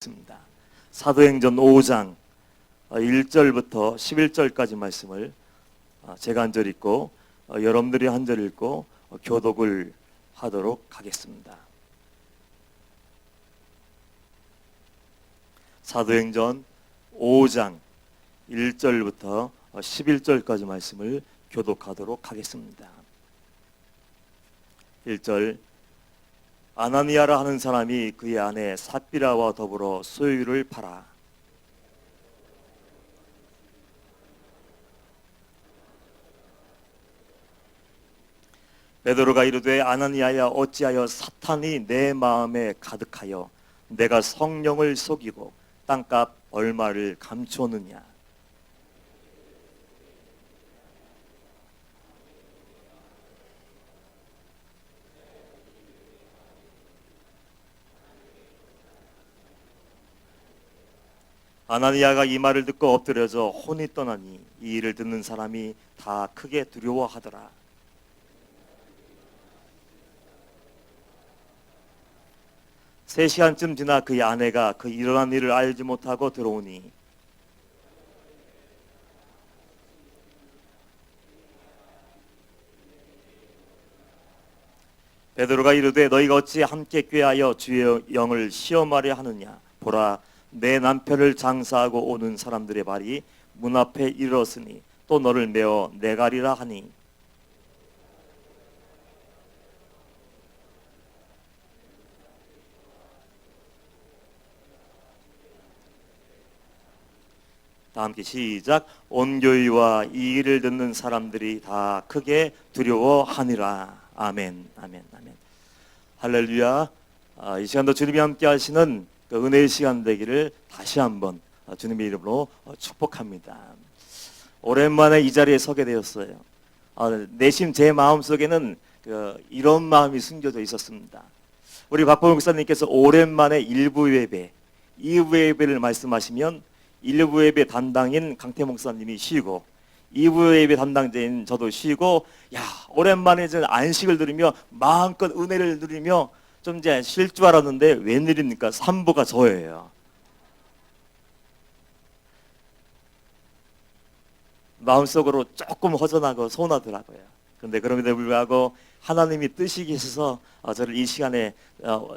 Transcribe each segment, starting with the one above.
하겠습니다. 사도행전 5장 1절부터 11절까지 말씀을 제가 한 절 읽고 여러분들이 한 절 읽고 교독을 하도록 하겠습니다. 사도행전 5장 1절부터 11절까지 말씀을 교독하도록 하겠습니다. 1절. 아나니아라 하는 사람이 그의 아내 삽비라와 더불어 소유를 팔아 베드로가 이르되 아나니아야, 어찌하여 사탄이 내 마음에 가득하여 내가 성령을 속이고 땅값 얼마를 감추었느냐. 아나니아가 이 말을 듣고 엎드려져 혼이 떠나니 이 일을 듣는 사람이 다 크게 두려워하더라. 세 시간쯤 지나 그의 아내가 그 일어난 일을 알지 못하고 들어오니 베드로가 이르되 너희가 어찌 함께 꾀하여 주의 영을 시험하려 하느냐. 보라, 내 남편을 장사하고 오는 사람들의 발이 문 앞에 이르렀으니 또 너를 메어 내가리라 하니 다 함께 시작. 온 교회와 이 일을 듣는 사람들이 다 크게 두려워하니라. 아멘, 아멘, 아멘. 할렐루야. 이 시간도 주님이 함께 하시는 그 은혜의 시간 되기를 다시 한번 주님의 이름으로 축복합니다. 오랜만에 이 자리에 서게 되었어요. 내심 제 마음속에는 이런 마음이 숨겨져 있었습니다. 우리 박보영 목사님께서 오랜만에 1부 예배, 2부 예배를 말씀하시면 1부 예배 담당인 강태 목사님이 쉬고 2부 예배 담당자인 저도 쉬고, 오랜만에 안식을 누리며 마음껏 은혜를 누리며 좀 이제 쉴 줄 알았는데 웬일입니까? 3부가 저예요. 마음속으로 조금 허전하고 서운하더라고요. 그런데 그럼에도 불구하고 하나님이 뜻이 계셔서 저를 이 시간에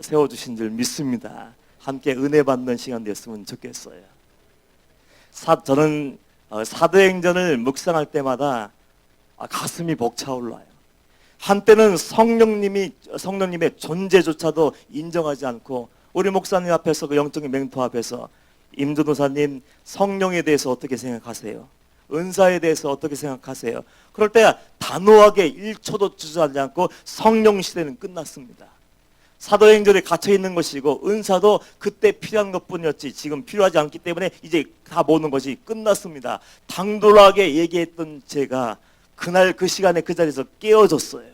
세워주신 줄 믿습니다. 함께 은혜 받는 시간 됐으면 좋겠어요. 저는 사도행전을 묵상할 때마다 가슴이 벅차올라요. 한때는 성령님의 존재조차도 인정하지 않고 우리 목사님 앞에서 그 영적인 멘토 앞에서 임전도사님 성령에 대해서 어떻게 생각하세요? 은사에 대해서 어떻게 생각하세요? 그럴 때 단호하게 1초도 주저하지 않고 성령 시대는 끝났습니다. 사도행전에 갇혀 있는 것이고 은사도 그때 필요한 것뿐이었지 지금 필요하지 않기 때문에 이제 다 모든 것이 끝났습니다. 당돌하게 얘기했던 제가 그날 그 시간에 그 자리에서 깨어졌어요.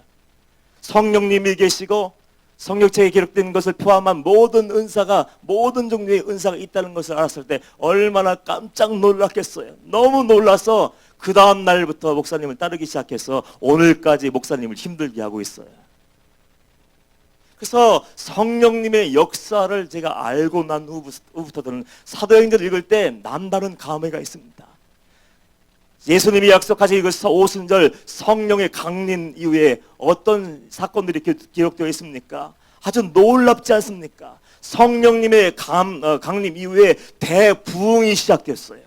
성령님이 계시고 성경책에 기록된 것을 포함한 모든 은사가, 모든 종류의 은사가 있다는 것을 알았을 때 얼마나 깜짝 놀랐겠어요. 너무 놀라서 그 다음 날부터 목사님을 따르기 시작해서 오늘까지 목사님을 힘들게 하고 있어요. 그래서 성령님의 역사를 제가 알고 난 후부터는 사도행전을 읽을 때 남다른 감회가 있습니다. 예수님이 약속하신 그 오순절 성령의 강림 이후에 어떤 사건들이 기록되어 있습니까? 아주 놀랍지 않습니까? 성령님의 강림 이후에 대부흥이 시작됐어요.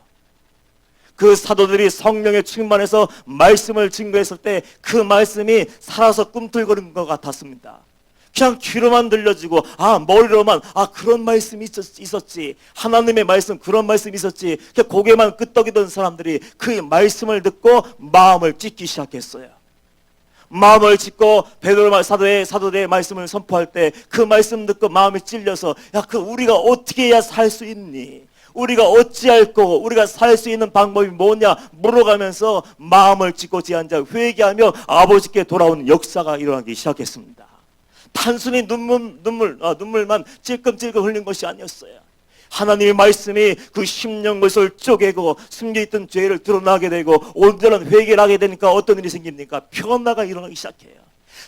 그 사도들이 성령에 충만해서 말씀을 증거했을 때 그 말씀이 살아서 꿈틀거리는 것 같았습니다. 그냥 귀로만 들려지고 머리로만 그런 말씀이 있었지, 하나님의 말씀 그런 말씀이 있었지, 고개만 끄덕이던 사람들이 그 말씀을 듣고 마음을 찢기 시작했어요. 마음을 찢고 베드로 사도의 말씀을 선포할 때 그 말씀 듣고 마음이 찔려서 우리가 어떻게 해야 살 수 있니? 우리가 어찌할 거고 우리가 살 수 있는 방법이 뭐냐 물어가면서 마음을 찢고 제한자 회개하며 아버지께 돌아오는 역사가 일어나기 시작했습니다. 단순히 눈물만 찔끔찔끔 흘린 것이 아니었어요. 하나님의 말씀이 그 심령 것을 쪼개고 숨겨있던 죄를 드러나게 되고 온전한 회개를 하게 되니까 어떤 일이 생깁니까? 변화가 일어나기 시작해요.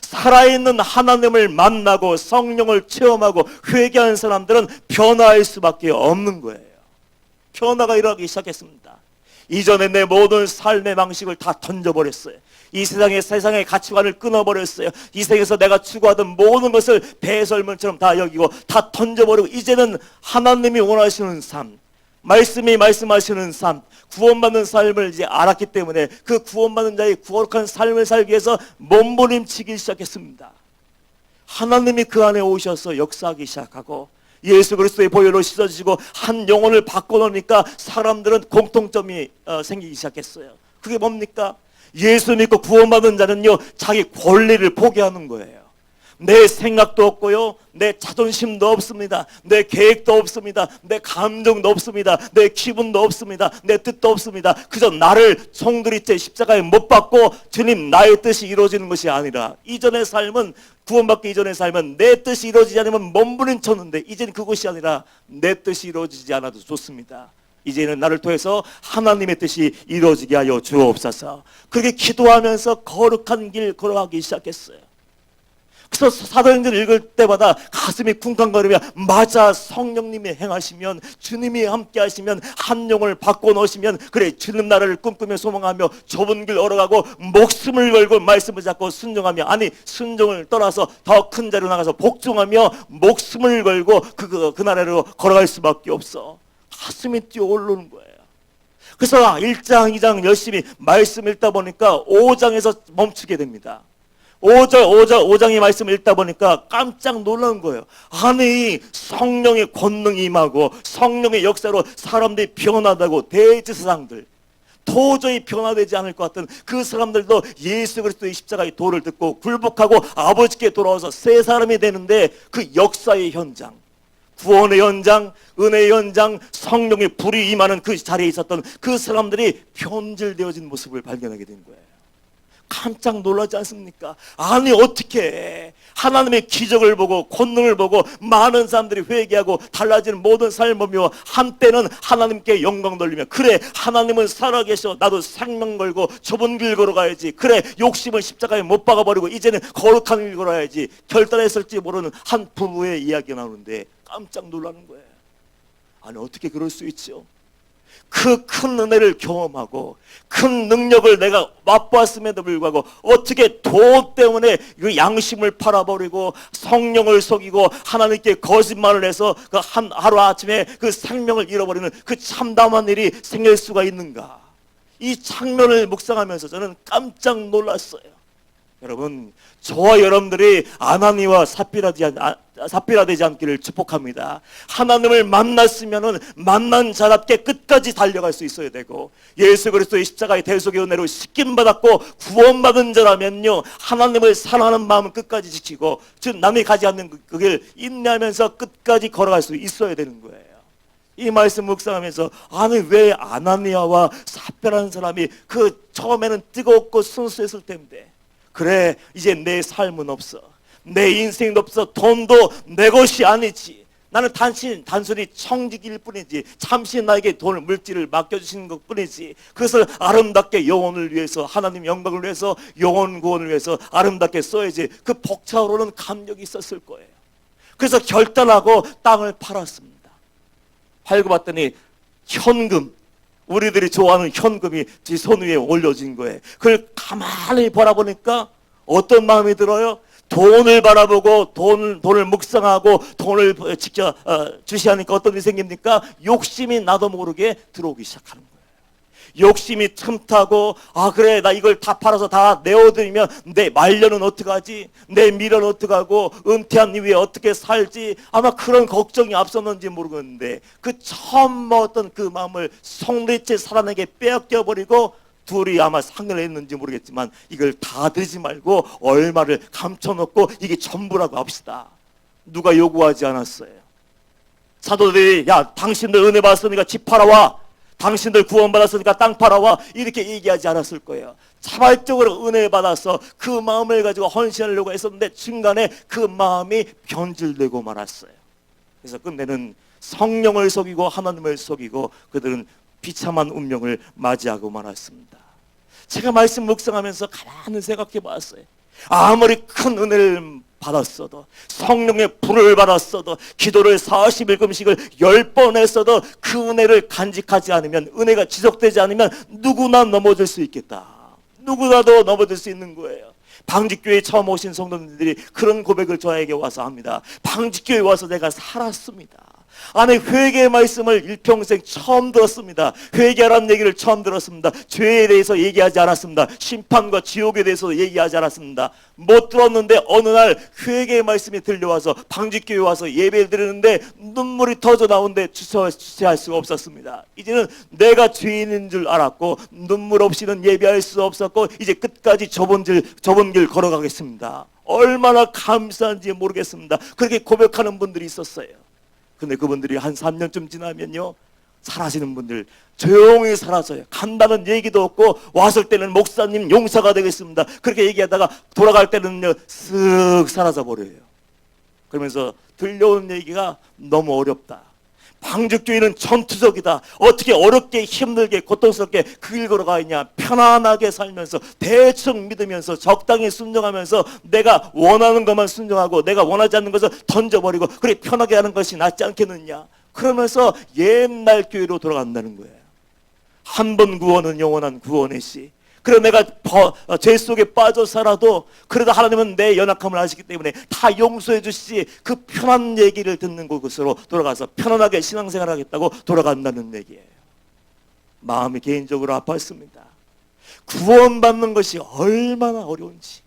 살아있는 하나님을 만나고 성령을 체험하고 회개하는 사람들은 변화할 수밖에 없는 거예요. 변화가 일어나기 시작했습니다. 이전에 내 모든 삶의 방식을 다 던져버렸어요. 이 세상의 가치관을 끊어버렸어요. 이 세상에서 내가 추구하던 모든 것을 배설물처럼 다 여기고 다 던져버리고, 이제는 하나님이 원하시는 삶, 말씀이 말씀하시는 삶, 구원받는 삶을 이제 알았기 때문에 그 구원받는 자의 거룩한 삶을 살기 위해서 몸부림치기 시작했습니다. 하나님이 그 안에 오셔서 역사하기 시작하고 예수 그리스도의 보혈로 씻어지고 한 영혼을 바꿔놓으니까 사람들은 공통점이 생기기 시작했어요. 그게 뭡니까? 예수 믿고 구원받은 자는요, 자기 권리를 포기하는 거예요. 내 생각도 없고요, 내 자존심도 없습니다. 내 계획도 없습니다. 내 감정도 없습니다. 내 기분도 없습니다. 내 뜻도 없습니다. 그저 나를 송두리째 십자가에 못 박고 주님 나의 뜻이 이루어지는 것이 아니라, 이전의 삶은, 구원받기 이전의 삶은 내 뜻이 이루어지지 않으면 몸부림쳤는데, 이제는 그것이 아니라 내 뜻이 이루어지지 않아도 좋습니다. 이제는 나를 통해서 하나님의 뜻이 이루어지게 하여 주옵소서. 그렇게 기도하면서 거룩한 길 걸어가기 시작했어요. 그래서 사도행전을 읽을 때마다 가슴이 쿵쾅거리며, 맞아, 성령님이 행하시면, 주님이 함께 하시면, 한 영혼을 바꿔놓으시면, 그래, 주님 나라를 꿈꾸며 소망하며 좁은 길 걸어가고 목숨을 걸고 말씀을 잡고 순종하며, 아니 순종을 떠나서 더 큰 자리로 나가서 복종하며 목숨을 걸고 그 나라로 걸어갈 수밖에 없어. 가슴이 뛰어오르는 거예요. 그래서 1장 2장 열심히 말씀 읽다 보니까 5장에서 멈추게 됩니다. 5장의 말씀을 읽다 보니까 깜짝 놀란 거예요. 아니, 성령의 권능이 임하고 성령의 역사로 사람들이 변화되고, 대제사장들 도저히 변화되지 않을 것 같은 그 사람들도 예수 그리스도의 십자가의 도를 듣고 굴복하고 아버지께 돌아와서 새 사람이 되는데, 그 역사의 현장, 구원의 현장, 은혜의 현장, 성령의 불이 임하는 그 자리에 있었던 그 사람들이 변질되어진 모습을 발견하게 된 거예요. 깜짝 놀라지 않습니까? 아니, 어떻게 하나님의 기적을 보고 권능을 보고 많은 사람들이 회개하고 달라지는 모든 삶을 보며, 한때는 하나님께 영광 돌리며, 그래, 하나님은 살아계셔, 나도 생명 걸고 좁은 길 걸어가야지, 그래, 욕심을 십자가에 못 박아버리고 이제는 거룩한 길 걸어야지, 결단했을지 모르는 한 부부의 이야기가 나오는데 깜짝 놀라는 거예요. 아니, 어떻게 그럴 수 있죠? 그 큰 은혜를 경험하고 큰 능력을 내가 맛보았음에도 불구하고 어떻게 돈 때문에 그 양심을 팔아버리고 성령을 속이고 하나님께 거짓말을 해서 그 하루아침에 그 생명을 잃어버리는 그 참담한 일이 생길 수가 있는가? 이 장면을 묵상하면서 저는 깜짝 놀랐어요. 여러분, 저와 여러분들이 아나니와 삽비라 되지 않기를 축복합니다. 하나님을 만났으면은 만난 자답게 끝까지 달려갈 수 있어야 되고, 예수 그리스도의 십자가의 대속의 은혜로 씻김 받았고 구원받은 자라면요, 하나님을 사랑하는 마음은 끝까지 지키고, 즉 남이 가지 않는 그 길 인내하면서 끝까지 걸어갈 수 있어야 되는 거예요. 이 말씀 묵상하면서, 아니, 왜 아나니아와 삽비라는 사람이 그 처음에는 뜨겁고 순수했을 텐데, 그래, 이제 내 삶은 없어, 내 인생도 없어, 돈도 내 것이 아니지, 나는 단순히 청지기일 뿐이지, 잠시 나에게 돈을, 물질을 맡겨주시는 것 뿐이지, 그것을 아름답게 영혼을 위해서, 하나님 영광을 위해서, 영혼 구원을 위해서 아름답게 써야지, 그 벅차오르는 감격이 있었을 거예요. 그래서 결단하고 땅을 팔았습니다. 팔고 봤더니 현금, 우리들이 좋아하는 현금이 제 손 위에 올려진 거예요. 그걸 가만히 바라보니까 어떤 마음이 들어요? 돈을 바라보고 돈을 묵상하고 돈을 직접 주시하니까 어떤 일이 생깁니까? 욕심이 나도 모르게 들어오기 시작하는 거예요. 욕심이 틈타고, 아, 그래, 나 이걸 다 팔아서 다 내어드리면 내 말년은 어떡하지? 내 미래는 어떡하고, 은퇴한 이후에 어떻게 살지? 아마 그런 걱정이 앞섰는지 모르겠는데, 그 처음 먹었던 그 마음을 송두리째 사람에게 빼앗겨버리고, 둘이 아마 상의를 했는지 모르겠지만 이걸 다 드리지 말고 얼마를 감춰놓고 이게 전부라고 합시다. 누가 요구하지 않았어요. 사도들이, 야, 당신들 은혜 받았으니까 집 팔아와, 당신들 구원받았으니까 땅 팔아와, 이렇게 얘기하지 않았을 거예요. 자발적으로 은혜 받아서 그 마음을 가지고 헌신하려고 했었는데 중간에 그 마음이 변질되고 말았어요. 그래서 끝내는 성령을 속이고 하나님을 속이고 그들은 비참한 운명을 맞이하고 말았습니다. 제가 말씀 묵상하면서 가만히 생각해 봤어요. 아무리 큰 은혜를 받았어도, 성령의 불을 받았어도, 기도를 40일 금식을 10번 했어도 그 은혜를 간직하지 않으면, 은혜가 지속되지 않으면 누구나 넘어질 수 있겠다. 누구나도 넘어질 수 있는 거예요. 방직교회에 처음 오신 성도님들이 그런 고백을 저에게 와서 합니다. 방직교회에 와서 내가 살았습니다. 아니, 회개의 말씀을 일평생 처음 들었습니다. 회개하라는 얘기를 처음 들었습니다. 죄에 대해서 얘기하지 않았습니다. 심판과 지옥에 대해서 얘기하지 않았습니다. 못 들었는데 어느 날 회개의 말씀이 들려와서 방직교회에 와서 예배를 드리는데 눈물이 터져 나오는데 주체할 수가 없었습니다. 이제는 내가 죄인인 줄 알았고 눈물 없이는 예배할 수 없었고 이제 끝까지 좁은 길 걸어가겠습니다. 얼마나 감사한지 모르겠습니다. 그렇게 고백하는 분들이 있었어요. 근데 그분들이 한 3년쯤 지나면요, 사라지는 분들 조용히 사라져요. 간다는 얘기도 없고, 왔을 때는 목사님 용사가 되겠습니다 그렇게 얘기하다가 돌아갈 때는요 쓱 사라져 버려요. 그러면서 들려오는 얘기가 너무 어렵다. 방직교회는 전투적이다. 어떻게 어렵게 힘들게 고통스럽게 그 길 걸어가 있냐. 편안하게 살면서 대충 믿으면서 적당히 순종하면서 내가 원하는 것만 순종하고 내가 원하지 않는 것을 던져버리고 그래 편하게 하는 것이 낫지 않겠느냐. 그러면서 옛날 교회로 돌아간다는 거예요. 한 번 구원은 영원한 구원의 씨. 그래 내가 죄 속에 빠져 살아도 그래도 하나님은 내 연약함을 아시기 때문에 다 용서해 주시지. 그 편한 얘기를 듣는 곳으로 돌아가서 편안하게 신앙생활을 하겠다고 돌아간다는 얘기예요. 마음이 개인적으로 아팠습니다. 구원받는 것이 얼마나 어려운지.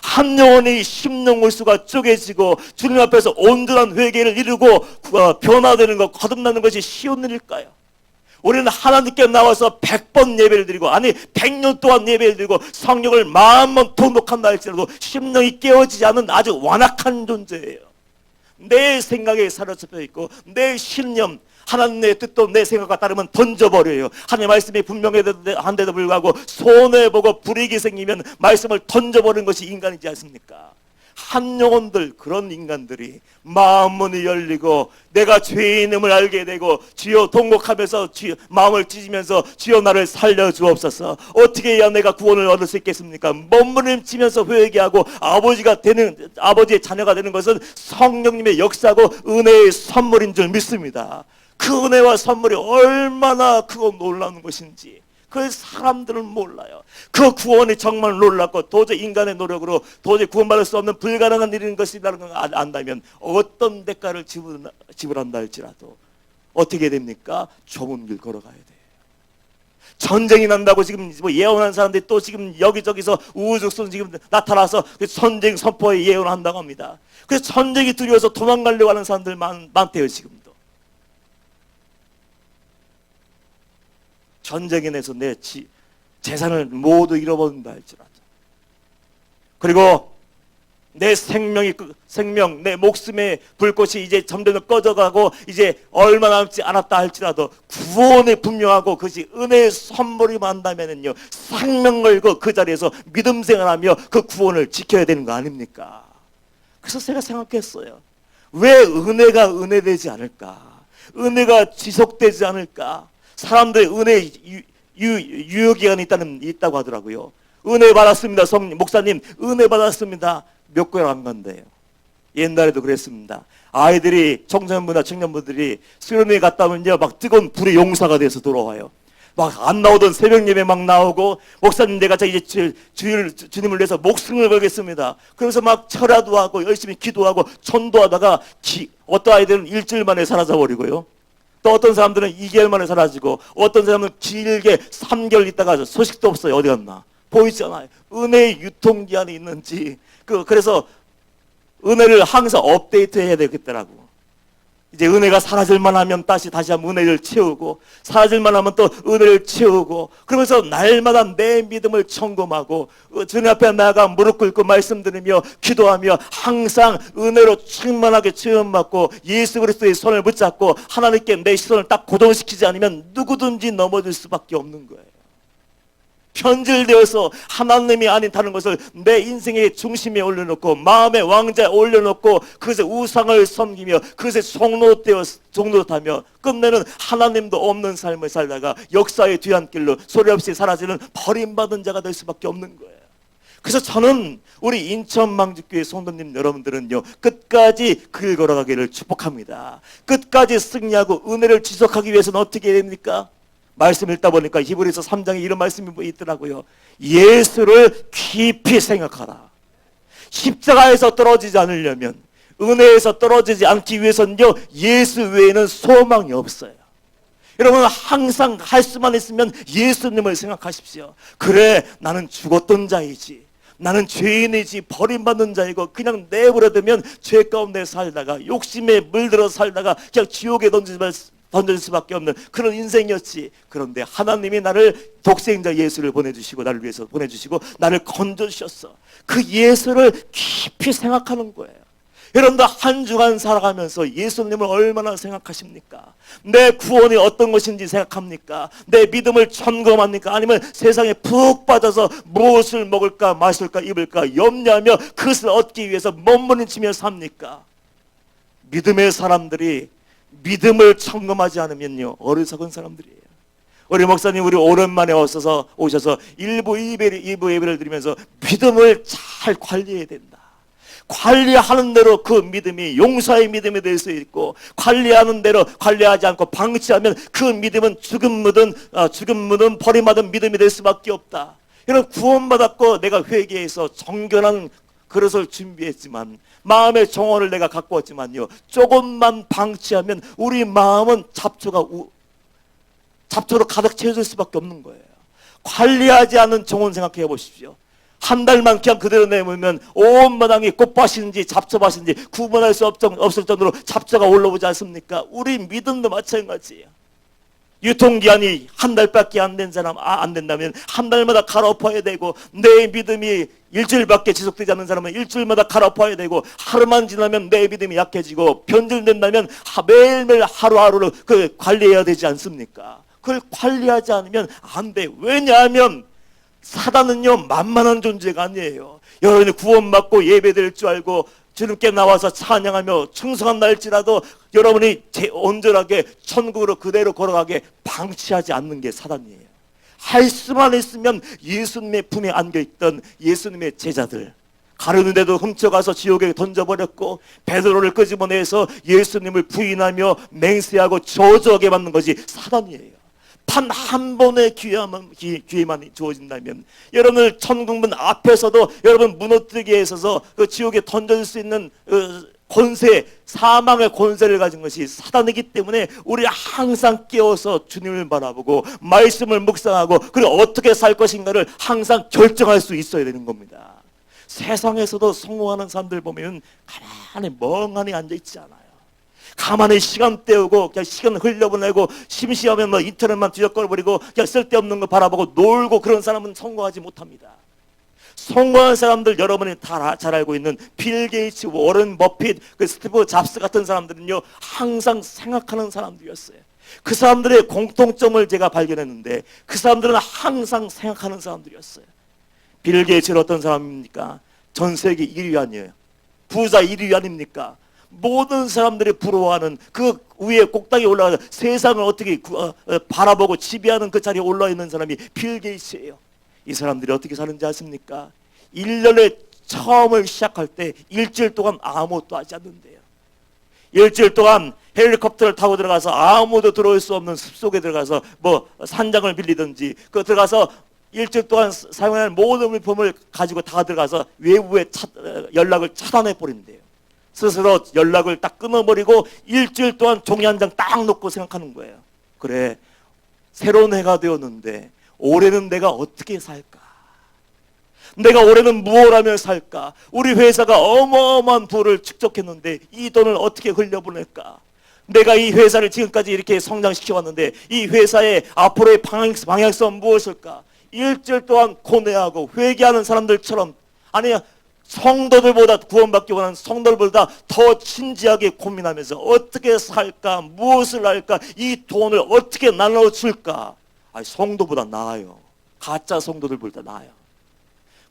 한 영혼이 10영홀수가 쪼개지고 주님 앞에서 온전한 회개를 이루고 변화되는 것, 거듭나는 것이 쉬운 일일까요? 우리는 하나님께 나와서 100번 예배를 드리고, 아니 100년 동안 예배를 드리고 성령을 마음만 통독한다 할지라도 심령이 깨어지지 않은 아주 완악한 존재예요. 내 생각에 사로잡혀 있고 내 신념, 하나님의 뜻도 내 생각과 다르면 던져버려요. 하나님의 말씀이 분명한데도 불구하고 손해보고 불이익이 생기면 말씀을 던져버리는 것이 인간이지 않습니까? 한 영혼들, 그런 인간들이 마음문이 열리고 내가 죄인임을 알게 되고 주여 통곡하면서 마음을 찢으면서 주여 나를 살려주옵소서. 어떻게 해야 내가 구원을 얻을 수 있겠습니까? 몸부림치면서 회개하고 아버지의 자녀가 되는 것은 성령님의 역사고 은혜의 선물인 줄 믿습니다. 그 은혜와 선물이 얼마나 크고 놀라운 것인지 그 사람들은 몰라요. 그 구원이 정말 놀랍고 도저히 인간의 노력으로 도저히 구원받을 수 없는 불가능한 일인 것이라는 걸 안다면 어떤 대가를 지불한다 할지라도 어떻게 됩니까? 좁은 길 걸어가야 돼요. 전쟁이 난다고 지금 뭐 예언한 사람들이 또 지금 여기저기서 우후죽순 지금 나타나서 전쟁 선포에 예언을 한다고 합니다. 그래서 전쟁이 두려워서 도망가려고 하는 사람들 많대요. 지금도 전쟁에 내서 내 재산을 모두 잃어버린다 할지라도, 그리고 내 생명, 내 목숨의 불꽃이 이제 점점 꺼져가고 이제 얼마 남지 않았다 할지라도 구원이 분명하고 그것이 은혜의 선물이 만다면은요 생명 걸고 그 자리에서 믿음 생활하며 그 구원을 지켜야 되는 거 아닙니까? 그래서 제가 생각했어요. 왜 은혜가 은혜되지 않을까? 은혜가 지속되지 않을까? 사람들의 은혜 유효기간이 있다고 하더라고요. 은혜 받았습니다. 목사님 은혜 받았습니다. 몇 개월 안 간대요. 옛날에도 그랬습니다. 아이들이 청소년부나 청년부들이 수련회 갔다 오면요 막 뜨거운 불의 용사가 돼서 돌아와요. 막 안 나오던 새벽 예배 막 나오고, 목사님 내가 이제 주님을 위해서 목숨을 걸겠습니다. 그래서 막 철야도 하고 열심히 기도하고 전도하다가 어떤 아이들은 일주일 만에 사라져 버리고요. 또 어떤 사람들은 2개월 만에 사라지고, 어떤 사람은 길게 3개월 있다가 소식도 없어요. 어디 갔나 보이잖아요. 은혜의 유통기한이 있는지. 그래서 은혜를 항상 업데이트해야 되겠더라고. 이제 은혜가 사라질만 하면 다시 한번 은혜를 채우고, 사라질만 하면 또 은혜를 채우고, 그러면서 날마다 내 믿음을 점검하고 주님 앞에 나아가 무릎 꿇고 말씀 드리며 기도하며 항상 은혜로 충만하게 체험받고 예수 그리스도의 손을 붙잡고 하나님께 내 시선을 딱 고정시키지 않으면 누구든지 넘어질 수밖에 없는 거예요. 편질되어서 하나님이 아닌 다른 것을 내 인생의 중심에 올려놓고 마음의 왕자에 올려놓고 그것의 우상을 섬기며 그것에 종노릇하며 끝내는 하나님도 없는 삶을 살다가 역사의 뒤안길로 소리 없이 사라지는 버림받은 자가 될 수밖에 없는 거예요. 그래서 저는 우리 인천망직교회 성도님 여러분들은요, 끝까지 그 길 걸어가기를 축복합니다. 끝까지 승리하고 은혜를 지속하기 위해서는 어떻게 해야 됩니까? 말씀 읽다 보니까 히브리서 3장에 이런 말씀이 있더라고요. 예수를 깊이 생각하라. 십자가에서 떨어지지 않으려면, 은혜에서 떨어지지 않기 위해서는요, 예수 외에는 소망이 없어요. 여러분, 항상 할 수만 있으면 예수님을 생각하십시오. 그래, 나는 죽었던 자이지, 나는 죄인이지, 버림받는 자이고 그냥 내버려두면 죄 가운데 살다가 욕심에 물들어 살다가 그냥 지옥에 던질 수밖에 없는 그런 인생이었지. 그런데 하나님이 나를 독생자 예수를 보내주시고, 나를 위해서 보내주시고 나를 건져주셨어. 그 예수를 깊이 생각하는 거예요. 여러분들 한 주간 살아가면서 예수님을 얼마나 생각하십니까? 내 구원이 어떤 것인지 생각합니까? 내 믿음을 점검합니까? 아니면 세상에 푹 빠져서 무엇을 먹을까 마실까 입을까 염려하며 그것을 얻기 위해서 몸부림치며 삽니까? 믿음의 사람들이 믿음을 점검하지 않으면요, 어리석은 사람들이에요. 우리 목사님, 우리 오랜만에 오셔서 일부 예배를 드리면서 믿음을 잘 관리해야 된다. 관리하는 대로 그 믿음이 용서의 믿음이 될 수 있고, 관리하는 대로 관리하지 않고 방치하면 그 믿음은 죽음 묻은 버림받은 믿음이 될 수밖에 없다. 이런 구원받았고 내가 회개해서 정결한 그릇을 준비했지만, 마음의 정원을 내가 갖고 왔지만요, 조금만 방치하면 우리 마음은 잡초로 가득 채워질 수밖에 없는 거예요. 관리하지 않은 정원 생각해 보십시오. 한 달만 그냥 그대로 내보면 온 마당이 꽃밭인지 잡초밭인지 구분할 수 없을 정도로 잡초가 올라오지 않습니까? 우리 믿음도 마찬가지예요. 유통기한이 한 달밖에 안 된 사람, 안 된다면 한 달마다 갈아엎어야 되고, 내 믿음이 일주일밖에 지속되지 않는 사람은 일주일마다 갈아엎어야 되고, 하루만 지나면 내 믿음이 약해지고, 변질된다면 매일매일 하루하루를 관리해야 되지 않습니까? 그걸 관리하지 않으면 안 돼. 왜냐하면 사단은요, 만만한 존재가 아니에요. 여러분이 구원받고 예배드릴 줄 알고 주님께 나와서 찬양하며 충성한 날지라도 여러분이 온전하게 천국으로 그대로 걸어가게 방치하지 않는 게 사단이에요. 할 수만 있으면 예수님의 품에 안겨있던 예수님의 제자들, 가르는데도 훔쳐가서 지옥에 던져버렸고, 베드로를 끄집어내서 예수님을 부인하며 맹세하고 저주하게 만든 것이 사단이에요. 단 한 번의 기회만 주어진다면 여러분을 천국문 앞에서도 여러분 무너뜨리게 해서 그 지옥에 던져질 수 있는 권세, 사망의 권세를 가진 것이 사단이기 때문에 우리 항상 깨워서 주님을 바라보고 말씀을 묵상하고, 그리고 어떻게 살 것인가를 항상 결정할 수 있어야 되는 겁니다. 세상에서도 성공하는 사람들 보면 가만히 멍하니 앉아있지 않아요. 가만히 시간 때우고 그냥 시간 흘려보내고, 심심하면 인터넷만 뒤적거려버리고 그냥 쓸데없는 거 바라보고 놀고, 그런 사람은 성공하지 못합니다. 성공한 사람들, 여러분이 다 잘 알고 있는 빌 게이츠, 워런 버핏, 스티브 잡스 같은 사람들은요, 항상 생각하는 사람들이었어요. 그 사람들의 공통점을 제가 발견했는데, 그 사람들은 항상 생각하는 사람들이었어요. 빌 게이츠는 어떤 사람입니까? 전 세계 1위 아니에요. 부자 1위 아닙니까? 모든 사람들이 부러워하는 그 위에 꼭대기에 올라가서 세상을 어떻게 바라보고 지배하는 그 자리에 올라와 있는 사람이 빌 게이츠예요. 이 사람들이 어떻게 사는지 아십니까? 1년에 처음을 시작할 때 일주일 동안 아무것도 하지 않는데요. 일주일 동안 헬리콥터를 타고 들어가서 아무도 들어올 수 없는 숲속에 들어가서 산장을 빌리든지, 들어가서 일주일 동안 사용할 모든 물품을 가지고 다 들어가서 외부의 연락을 차단해 버린대요. 스스로 연락을 딱 끊어버리고 일주일 동안 종이 한 장 딱 놓고 생각하는 거예요. 그래, 새로운 해가 되었는데 올해는 내가 어떻게 살까? 내가 올해는 무엇을 하며 살까? 우리 회사가 어마어마한 부를 축적했는데 이 돈을 어떻게 흘려보낼까? 내가 이 회사를 지금까지 이렇게 성장시켜왔는데 이 회사의 앞으로의 방향성은 무엇일까? 일주일 동안 고뇌하고 회개하는 사람들처럼, 아니 성도들보다, 구원받기 원하는 성도들보다 더 진지하게 고민하면서 어떻게 살까, 무엇을 할까, 이 돈을 어떻게 나눠줄까. 성도보다 나아요. 가짜 성도들보다 나아요.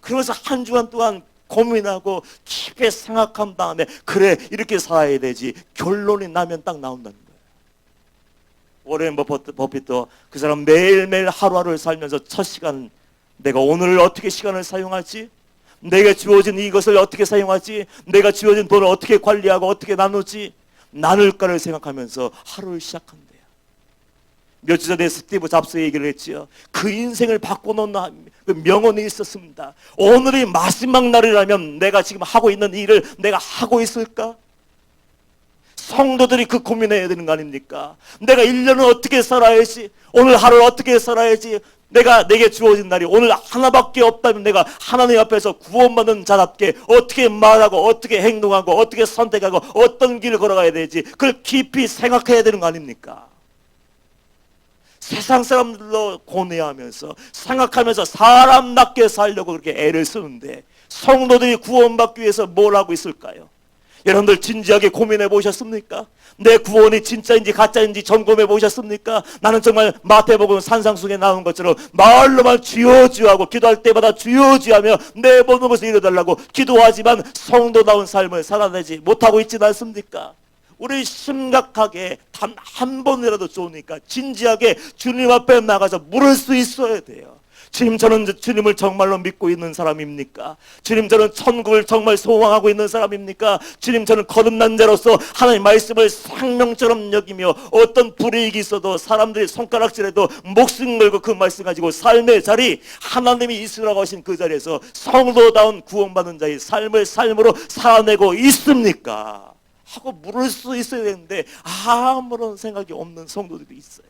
그러면서 한 주간 동안 고민하고 깊이 생각한 다음에 그래, 이렇게 살아야 되지, 결론이 나면 딱 나온다는 거예요. 워렌 버핏도 그 사람 매일매일 하루하루를 살면서 첫 시간, 내가 오늘 어떻게 시간을 사용할지, 내게 주어진 이것을 어떻게 사용하지? 내가 주어진 돈을 어떻게 관리하고 어떻게 나누지? 나눌까를 생각하면서 하루를 시작한대요. 며칠 전에 스티브 잡스 얘기를 했지요. 그 인생을 바꿔놓은 그 명언이 있었습니다. 오늘이 마지막 날이라면 내가 지금 하고 있는 일을 내가 하고 있을까? 성도들이 그 고민해야 되는 거 아닙니까? 내가 1년을 어떻게 살아야지? 오늘 하루를 어떻게 살아야지? 내게 주어진 날이 오늘 하나밖에 없다면 내가 하나님 앞에서 구원받는 자답게 어떻게 말하고 어떻게 행동하고 어떻게 선택하고 어떤 길을 걸어가야 되지? 그걸 깊이 생각해야 되는 거 아닙니까? 세상 사람들로 고뇌하면서 생각하면서 사람답게 살려고 그렇게 애를 쓰는데 성도들이 구원받기 위해서 뭘 하고 있을까요? 여러분들 진지하게 고민해 보셨습니까? 내 구원이 진짜인지 가짜인지 점검해 보셨습니까? 나는 정말 마태복음 산상수훈에 나온 것처럼 말로만 주여 주여 하고 기도할 때마다 주여 주여 하며 내 모든 것을 이루어달라고 기도하지만 성도다운 삶을 살아내지 못하고 있지는 않습니까? 우리 심각하게 단 한 번이라도 좋으니까 진지하게 주님 앞에 나가서 물을 수 있어야 돼요. 주님, 저는 주님을 정말로 믿고 있는 사람입니까? 주님, 저는 천국을 정말 소망하고 있는 사람입니까? 주님, 저는 거듭난 자로서 하나님의 말씀을 생명처럼 여기며 어떤 불이익이 있어도 사람들이 손가락질해도 목숨 걸고 그 말씀 가지고 삶의 자리, 하나님이 있으라고 하신 그 자리에서 성도다운 구원받은 자의 삶을 삶으로 살아내고 있습니까? 하고 물을 수 있어야 되는데 아무런 생각이 없는 성도들이 있어요.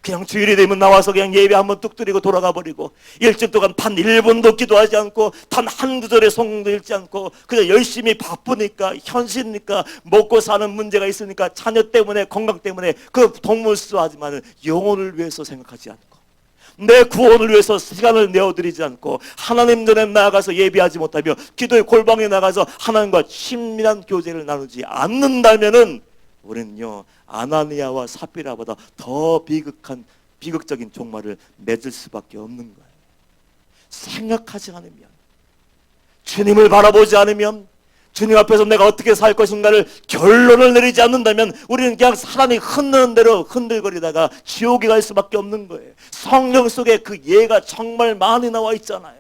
그냥 주일이 되면 나와서 그냥 예배 한번 뚝 드리고 돌아가 버리고 일주일 동안 단 1분도 기도하지 않고 단 한 구절의 성경도 읽지 않고 그냥 열심히 바쁘니까 현실이니까 먹고 사는 문제가 있으니까 자녀 때문에 건강 때문에 그 동물수하지만 영혼을 위해서 생각하지 않고 내 구원을 위해서 시간을 내어드리지 않고 하나님 전에 나아가서 예배하지 못하며 기도의 골방에 나가서 하나님과 친밀한 교제를 나누지 않는다면은 우리는요 아나니아와 삽비라보다 더 비극적인 종말을 맺을 수밖에 없는 거예요. 생각하지 않으면, 주님을 바라보지 않으면, 주님 앞에서 내가 어떻게 살 것인가를 결론을 내리지 않는다면 우리는 그냥 사람이 흔드는 대로 흔들거리다가 지옥에 갈 수밖에 없는 거예요. 성경 속에 그 예가 정말 많이 나와 있잖아요.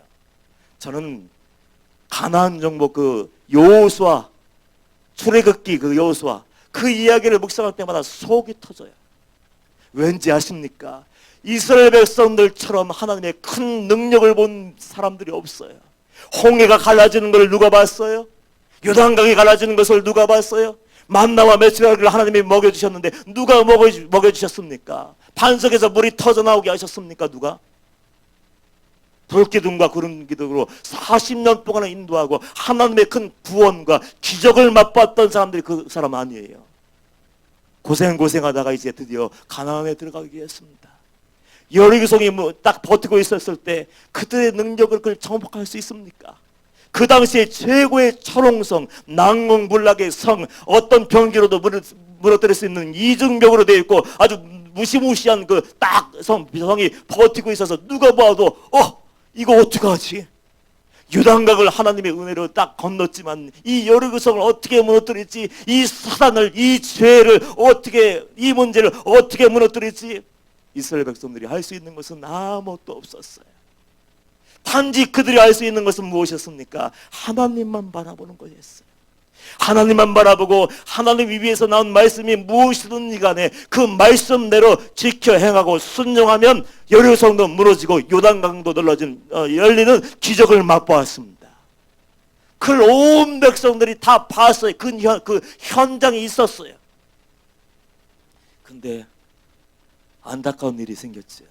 저는 가나안 정복 그 여호수아, 출애굽기 그 여호수아 그 이야기를 묵상할 때마다 속이 터져요. 왠지 아십니까? 이스라엘 백성들처럼 하나님의 큰 능력을 본 사람들이 없어요. 홍해가 갈라지는 것을 누가 봤어요? 요단강이 갈라지는 것을 누가 봤어요? 만나와 메추라기를 하나님이 먹여주셨는데 누가 먹여주셨습니까? 반석에서 물이 터져나오게 하셨습니까? 누가? 불기둥과 구름기둥으로 40년 동안 인도하고 하나님의 큰 구원과 기적을 맛봤던 사람들이 그 사람 아니에요. 고생하다가 이제 드디어 가나안에 들어가게 했습니다. 여리고성이 딱 버티고 있었을 때 그들의 능력을 그걸 정복할 수 있습니까? 그 당시에 최고의 철옹성, 난공불락의 성, 어떤 병기로도 무너뜨릴 수 있는 이중벽으로 되어 있고 아주 무시무시한 그 딱 성이 버티고 있어서 누가 봐도 이거 어떡하지? 요단강을 하나님의 은혜로 딱 건넜지만 이 여리고성을 어떻게 무너뜨릴지, 이 사단을, 이 죄를 어떻게, 이 문제를 어떻게 무너뜨릴지 이스라엘 백성들이 할 수 있는 것은 아무것도 없었어요. 단지 그들이 할 수 있는 것은 무엇이었습니까? 하나님만 바라보는 것이었어요. 하나님만 바라보고 하나님 위에서 나온 말씀이 무엇이든지 간에 그 말씀대로 지켜 행하고 순종하면 여리고성도 무너지고 요단강도 열리는 기적을 맛보았습니다. 그걸 온 백성들이 다 봤어요. 그 현장이 있었어요. 근데 안타까운 일이 생겼죠.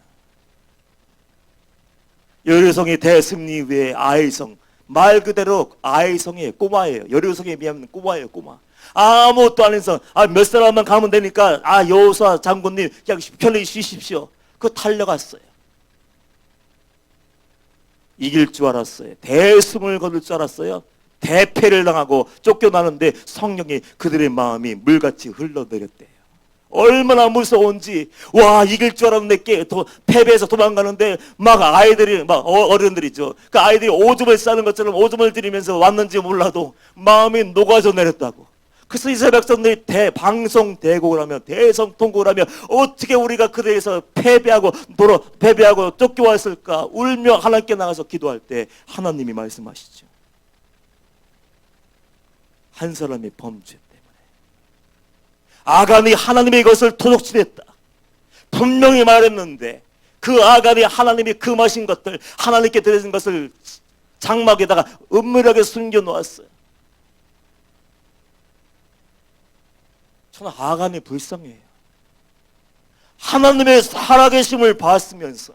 여리고성이 대승리 후에 아이성, 말 그대로 아이성의 꼬마예요. 여리고성에 비하면 꼬마예요, 꼬마. 아무것도 안 해서 몇 사람만 가면 되니까 여호수아 장군님 그냥 편히 쉬십시오. 그거 달려갔어요. 이길 줄 알았어요. 대승을 거둘 줄 알았어요. 대패를 당하고 쫓겨나는데 성령이 그들의 마음이 물같이 흘러내렸대요. 얼마나 무서운지. 와, 이길 줄 알았는데 패배해서 도망가는데 막 아이들이 막 어른들이죠. 그 아이들이 오줌을 싸는 것처럼 오줌을 들이면서 왔는지 몰라도 마음이 녹아져 내렸다고. 그래서 이스라엘 백성들이 대방송 대곡을 하며 대성통곡을 하며 어떻게 우리가 그들에서 패배하고 쫓겨왔을까 울며 하나님께 나가서 기도할 때 하나님이 말씀하시죠. 한 사람의 범죄 때문에. 아간이 하나님의 것을 도둑질했다. 분명히 말했는데 그 아간이 하나님이 금하신 것들, 하나님께 드려진 것을 장막에다가 은밀하게 숨겨놓았어요. 저는 아간이 불쌍해요. 하나님의 살아계심을 봤으면서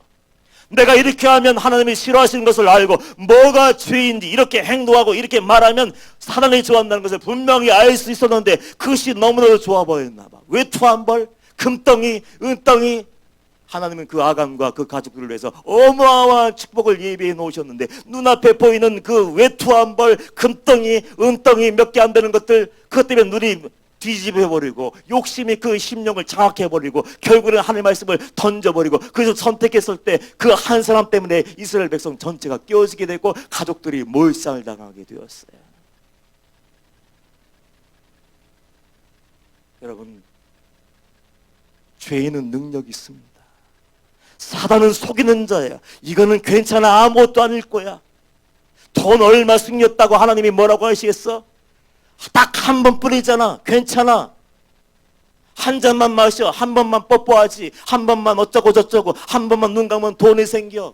내가 이렇게 하면 하나님이 싫어하시는 것을 알고 뭐가 죄인지 이렇게 행동하고 이렇게 말하면 사단이 좋아한다는 것을 분명히 알 수 있었는데 그것이 너무나도 좋아 보였나 봐. 외투한 벌, 금덩이, 은덩이. 하나님은 그 아간과 그 가족들을 위해서 어마어마한 축복을 예비해 놓으셨는데 눈앞에 보이는 그 외투한 벌, 금덩이, 은덩이 몇 개 안 되는 것들, 그것 때문에 눈이 뒤집어버리고 욕심이 그 심령을 장악해버리고 결국에는 하나님의 말씀을 던져버리고 그래서 선택했을 때 그 한 사람 때문에 이스라엘 백성 전체가 깨어지게 되고 가족들이 몰상을 당하게 되었어요. 여러분, 죄인은 능력이 있습니다. 사단은 속이는 자야. 이거는 괜찮아, 아무것도 아닐 거야. 돈 얼마 숨겼다고 하나님이 뭐라고 하시겠어? 딱 한 번 뿌리잖아. 괜찮아. 한 잔만 마셔. 한 번만 뽀뽀하지. 한 번만 어쩌고 저쩌고. 한 번만 눈 감으면 돈이 생겨.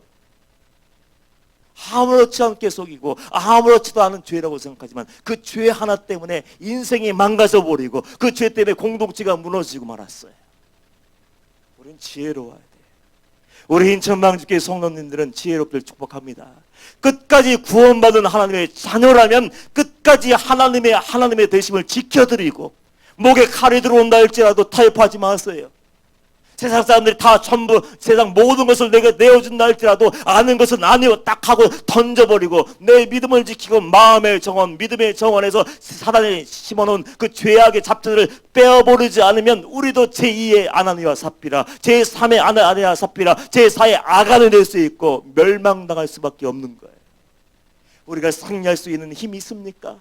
아무렇지 않게 속이고 아무렇지도 않은 죄라고 생각하지만 그 죄 하나 때문에 인생이 망가져버리고 그 죄 때문에 공동체가 무너지고 말았어요. 우린 지혜로워야 돼. 우리 인천방주교회 성도님들은 지혜롭기를 축복합니다. 끝까지 구원받은 하나님의 자녀라면 끝까지 하나님의 되심을 지켜드리고 목에 칼이 들어온다 할지라도 타협하지 마세요. 세상 사람들이 다 전부 세상 모든 것을 내가 내어준다 할지라도 아는 것은 아니요 딱 하고 던져버리고 내 믿음을 지키고 마음의 정원, 믿음의 정원에서 사단이 심어놓은 그 죄악의 잡초들을 빼어버리지 않으면 우리도 제2의 아나니와 삽비라, 제3의 아나니와 삽비라, 제4의 아간을 낼 수 있고 멸망당할 수밖에 없는 거예요. 우리가 승리할 수 있는 힘이 있습니까?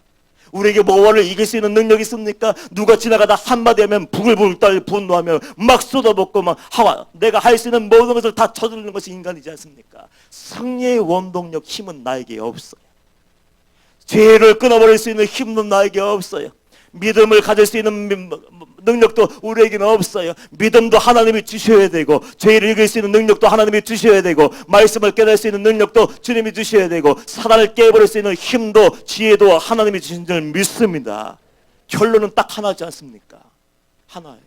우리에게 모험을 이길 수 있는 능력이 있습니까? 누가 지나가다 한마디 하면 부글부글 떨 분노하며 막 쏟아붓고 막 내가 할 수 있는 모든 것을 다 쳐들는 것이 인간이지 않습니까? 승리의 원동력, 힘은 나에게 없어요. 죄를 끊어버릴 수 있는 힘은 나에게 없어요. 믿음을 가질 수 있는 능력도 우리에게는 없어요. 믿음도 하나님이 주셔야 되고 죄를 이길 수 있는 능력도 하나님이 주셔야 되고 말씀을 깨달을 수 있는 능력도 주님이 주셔야 되고 사단을 깨버릴 수 있는 힘도 지혜도 하나님이 주신 줄 믿습니다. 결론은 딱 하나지 않습니까? 하나예요.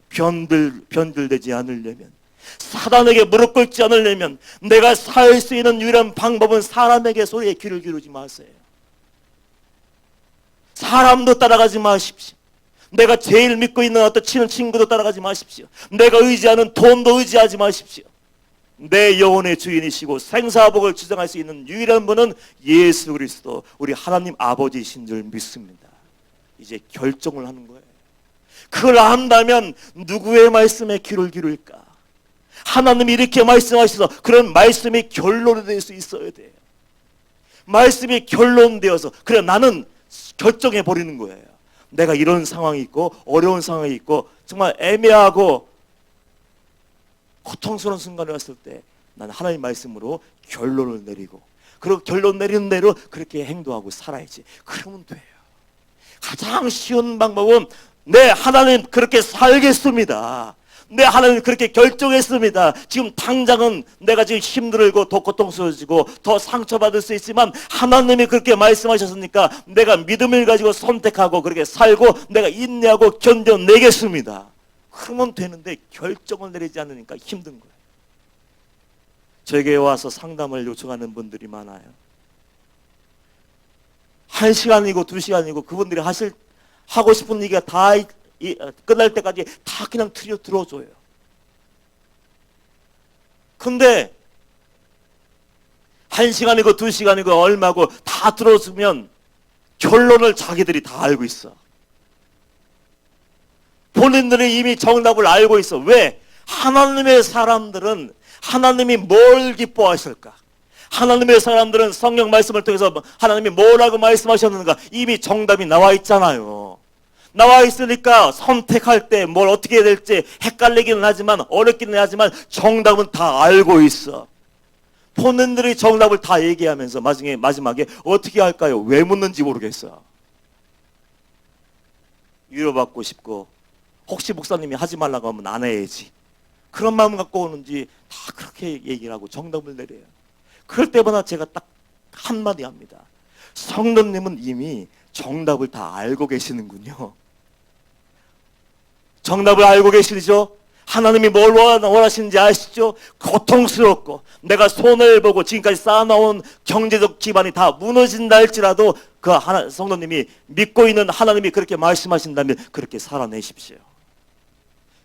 변들되지 않으려면, 사단에게 무릎 꿇지 않으려면 내가 살 수 있는 유일한 방법은 사람에게 소리에 귀를 기울이지 마세요. 사람도 따라가지 마십시오. 내가 제일 믿고 있는 어떤 친한 친구도 따라가지 마십시오. 내가 의지하는 돈도 의지하지 마십시오. 내 영혼의 주인이시고 생사복을 주장할 수 있는 유일한 분은 예수 그리스도, 우리 하나님 아버지이신 줄 믿습니다. 이제 결정을 하는 거예요. 그걸 안다면 누구의 말씀에 귀를 기울일까? 하나님이 이렇게 말씀하셔서 그런 말씀이 결론이 될 수 있어야 돼요. 말씀이 결론되어서 그래 나는 결정해 버리는 거예요. 내가 이런 상황이 있고 어려운 상황이 있고 정말 애매하고 고통스러운 순간이 왔을 때 나는 하나님 말씀으로 결론을 내리고 그리고 결론 내리는 대로 그렇게 행동하고 살아야지. 그러면 돼요. 가장 쉬운 방법은 네 하나님 그렇게 살겠습니다. 네 하나님 그렇게 결정했습니다. 지금 당장은 내가 지금 힘들고 더 고통스러워지고 더 상처받을 수 있지만 하나님이 그렇게 말씀하셨으니까 내가 믿음을 가지고 선택하고 그렇게 살고 내가 인내하고 견뎌내겠습니다. 그러면 되는데 결정을 내리지 않으니까 힘든 거예요. 저에게 와서 상담을 요청하는 분들이 많아요. 1시간이고 2시간이고 그분들이 하고 싶은 얘기가 다 끝날 때까지 다 그냥 들어줘요. 근데 1시간이고 2시간이고 얼마고 다 들어주면 결론을 자기들이 다 알고 있어. 본인들이 이미 정답을 알고 있어. 왜? 하나님의 사람들은 하나님이 뭘 기뻐하실까? 하나님의 사람들은 성경 말씀을 통해서 하나님이 뭐라고 말씀하셨는가 이미 정답이 나와 있잖아요. 나와 있으니까 선택할 때 뭘 어떻게 해야 될지 헷갈리기는 하지만 어렵기는 하지만 정답은 다 알고 있어. 본인들이 정답을 다 얘기하면서 마지막에 어떻게 할까요? 왜 묻는지 모르겠어. 위로받고 싶고, 혹시 목사님이 하지 말라고 하면 안 해야지, 그런 마음 갖고 오는지 다 그렇게 얘기를 하고 정답을 내려요. 그럴 때마다 제가 딱 한마디 합니다. 성도님은 이미 정답을 다 알고 계시는군요. 정답을 알고 계시죠? 하나님이 뭘 원하시는지 아시죠? 고통스럽고 내가 손해를 보고 지금까지 쌓아놓은 경제적 기반이 다 무너진다 할지라도 그 성도님이 믿고 있는 하나님이 그렇게 말씀하신다면 그렇게 살아내십시오.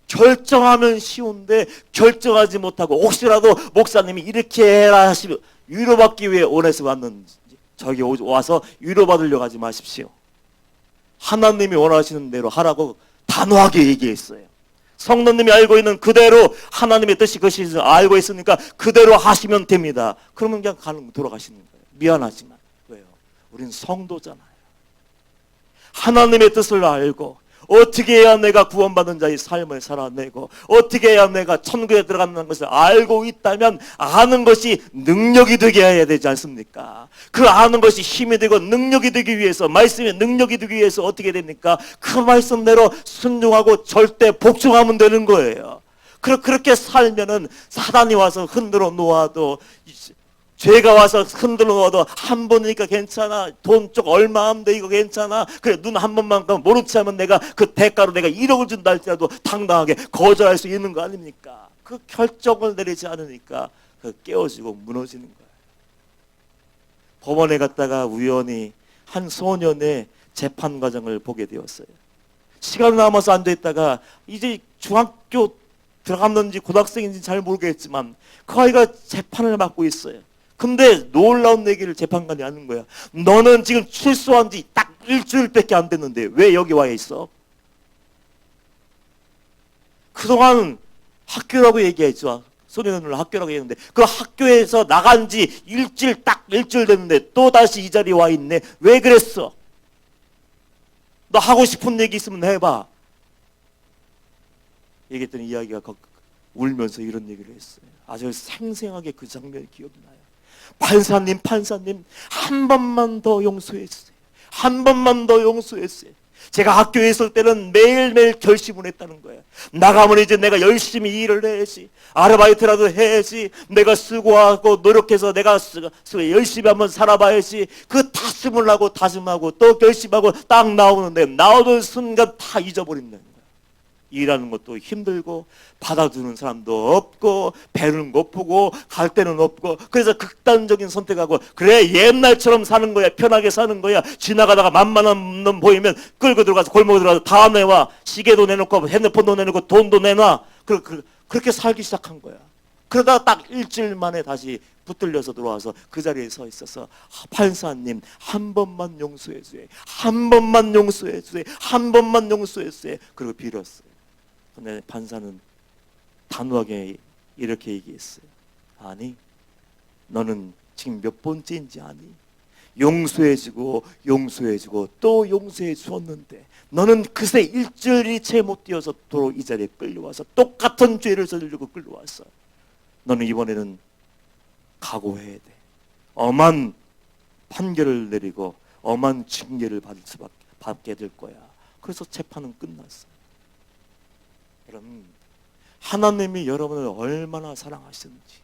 결정하면 쉬운데 결정하지 못하고 혹시라도 목사님이 이렇게 해라 하시면 위로받기 위해 원해서 왔는지 저기 와서 위로받으려고 하지 마십시오. 하나님이 원하시는 대로 하라고 단호하게 얘기했어요. 성도님이 알고 있는 그대로 하나님의 뜻이 그것이 알고 있으니까 그대로 하시면 됩니다. 그러면 그냥 돌아가시는 거예요. 미안하지만. 왜요? 우린 성도잖아요. 하나님의 뜻을 알고 어떻게 해야 내가 구원받은 자의 삶을 살아내고 어떻게 해야 내가 천국에 들어가는 것을 알고 있다면 아는 것이 능력이 되게 해야 되지 않습니까? 그 아는 것이 힘이 되고 능력이 되기 위해서, 말씀의 능력이 되기 위해서 어떻게 됩니까? 그 말씀대로 순종하고 절대 복종하면 되는 거예요. 그렇게 살면은 사단이 와서 흔들어 놓아도, 죄가 와서 흔들어 놓아도 한 번이니까 괜찮아, 돈 쪽 얼마 하면 돼, 이거 괜찮아, 그래 눈 한 번만 감으면 모른 체 하면 내가 그 대가로 내가 1억을 준다 할지라도 당당하게 거절할 수 있는 거 아닙니까? 그 결정을 내리지 않으니까 깨어지고 무너지는 거예요. 법원에 갔다가 우연히 한 소년의 재판 과정을 보게 되었어요. 시간 남아서 앉아있다가 이제 중학교 들어갔는지 고등학생인지 잘 모르겠지만 그 아이가 재판을 맡고 있어요. 근데 놀라운 얘기를 재판관이 하는 거야. 너는 지금 출소한 지 딱 일주일밖에 안 됐는데 왜 여기 와 있어? 그동안 학교라고 얘기했죠. 소년을 학교라고 얘기했는데 그 학교에서 나간 지 딱 일주일 됐는데 또 다시 이 자리에 와 있네. 왜 그랬어? 너 하고 싶은 얘기 있으면 해봐. 얘기했더니 이야기가 울면서 이런 얘기를 했어요. 아주 생생하게 그 장면이 기억이 나요. 판사님 한 번만 더 용서해 주세요. 한 번만 더 용서해 주세요. 제가 학교에 있을 때는 매일매일 결심을 했다는 거예요. 나가면 이제 내가 열심히 일을 해야지, 아르바이트라도 해야지, 내가 수고하고 노력해서 내가 열심히 한번 살아봐야지. 그 다짐하고 또 결심하고 딱 나오는데 나오는 순간 다 잊어버린다는 거예요. 일하는 것도 힘들고 받아주는 사람도 없고 배는 고프고 갈 데는 없고, 그래서 극단적인 선택하고, 그래 옛날처럼 사는 거야, 편하게 사는 거야. 지나가다가 만만한 놈 보이면 끌고 들어가서 골목에 들어가서 다 내와, 시계도 내놓고 핸드폰도 내놓고 돈도 내놔. 그렇게 살기 시작한 거야. 그러다가 딱 일주일 만에 다시 붙들려서 들어와서 그 자리에 서 있어서 판사님 한 번만 용서해 주세요, 한 번만 용서해 주세요, 한 번만 용서해 주세요. 그리고 빌었어요. 근데 판사는 단호하게 이렇게 얘기했어요. 아니, 너는 지금 몇 번째인지 아니? 용서해주고 또 용서해 주었는데 너는 그새 일주일이 채 못 뛰어서 도로 이 자리에 끌려와서 똑같은 죄를 저지르고 끌려왔어. 너는 이번에는 각오해야 돼. 엄한 판결을 내리고 엄한 징계를 받게 될 거야. 그래서 재판은 끝났어. 여러분, 하나님이 여러분을 얼마나 사랑하셨는지,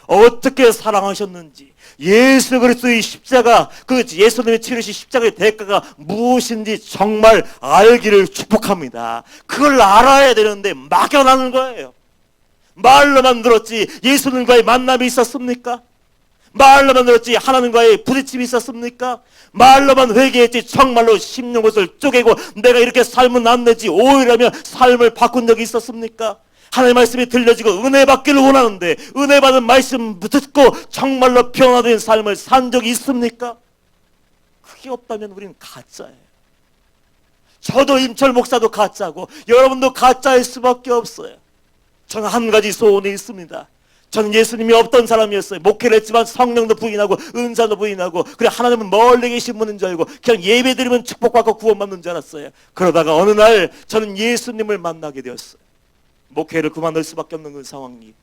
어떻게 사랑하셨는지, 예수 그리스도의 십자가, 그 예수님이 치르신 십자가의 대가가 무엇인지 정말 알기를 축복합니다. 그걸 알아야 되는데 막연하는 거예요. 말로만 들었지 예수님과의 만남이 있었습니까? 말로만 들었지 하나님과의 부딪힘이 있었습니까? 말로만 회개했지 정말로 심는 것을 쪼개고 내가 이렇게 살면 안 되지 오히려면 삶을 바꾼 적이 있었습니까? 하나님의 말씀이 들려지고 은혜 받기를 원하는데 은혜 받은 말씀 듣고 정말로 변화된 삶을 산 적이 있습니까? 그게 없다면 우리는 가짜예요. 저도 임철 목사도 가짜고 여러분도 가짜일 수밖에 없어요. 저는 한 가지 소원이 있습니다. 저는 예수님이 없던 사람이었어요. 목회를 했지만 성령도 부인하고 은사도 부인하고, 그래 하나님은 멀리 계신 분인 줄 알고 그냥 예배드리면 축복받고 구원받는 줄 알았어요. 그러다가 어느 날 저는 예수님을 만나게 되었어요. 목회를 그만둘 수밖에 없는 그 상황이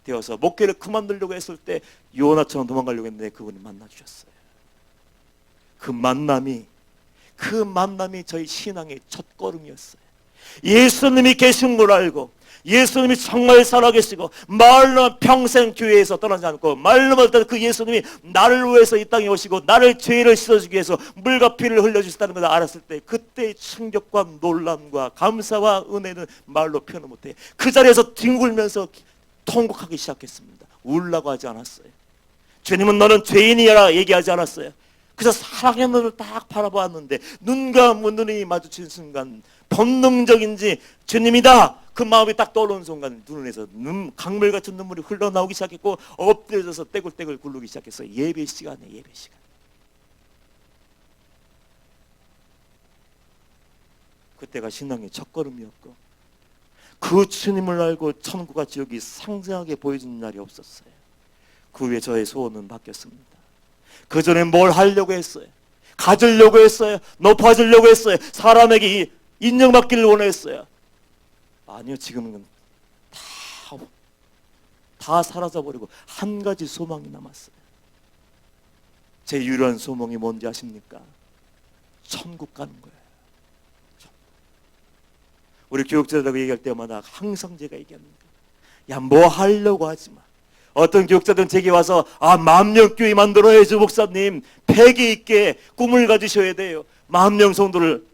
되어서 목회를 그만두려고 했을 때 요나처럼 도망가려고 했는데 그분이 만나주셨어요. 그 만남이 그 만남이 저희 신앙의 첫걸음이었어요. 예수님이 계신 걸 알고 예수님이 정말 살아계시고 말로 평생 교회에서 떠나지 않고 말로만 그 예수님이 나를 위해서 이 땅에 오시고 나를 죄를 씻어주기 위해서 물과 피를 흘려주셨다는 것을 알았을 때 그때의 충격과 놀람과 감사와 은혜는 말로 표현 못해. 그 자리에서 뒹굴면서 통곡하기 시작했습니다. 울라고 하지 않았어요. 주님은 너는 죄인이라 얘기하지 않았어요. 그래서 사랑의 눈을 딱 바라보았는데 눈과 눈이 마주친 순간 본능적인지 주님이다 그 마음이 딱 떠오르는 순간 눈에서 강물 같은 눈물이 흘러나오기 시작했고 엎드려져서 떼굴떼굴 굴르기 시작했어요. 예배 시간에 예배 시간. 그때가 신앙의 첫걸음이었고 그 주님을 알고 천국과 지옥이 상세하게 보여진 날이 없었어요. 그 후에 저의 소원은 바뀌었습니다. 그 전에 뭘 하려고 했어요? 가지려고 했어요? 높아지려고 했어요? 사람에게 인정받기를 원했어요? 아니요, 지금은 다 사라져버리고 한 가지 소망이 남았어요. 제 유일한 소망이 뭔지 아십니까? 천국 가는 거예요. 우리 교육자들하고 얘기할 때마다 항상 제가 얘기합니다. 야, 뭐 하려고 하지 마. 어떤 교육자들은 제게 와서 만명교회 만들어야죠 목사님. 패기 있게 꿈을 가지셔야 돼요. 만명 성도를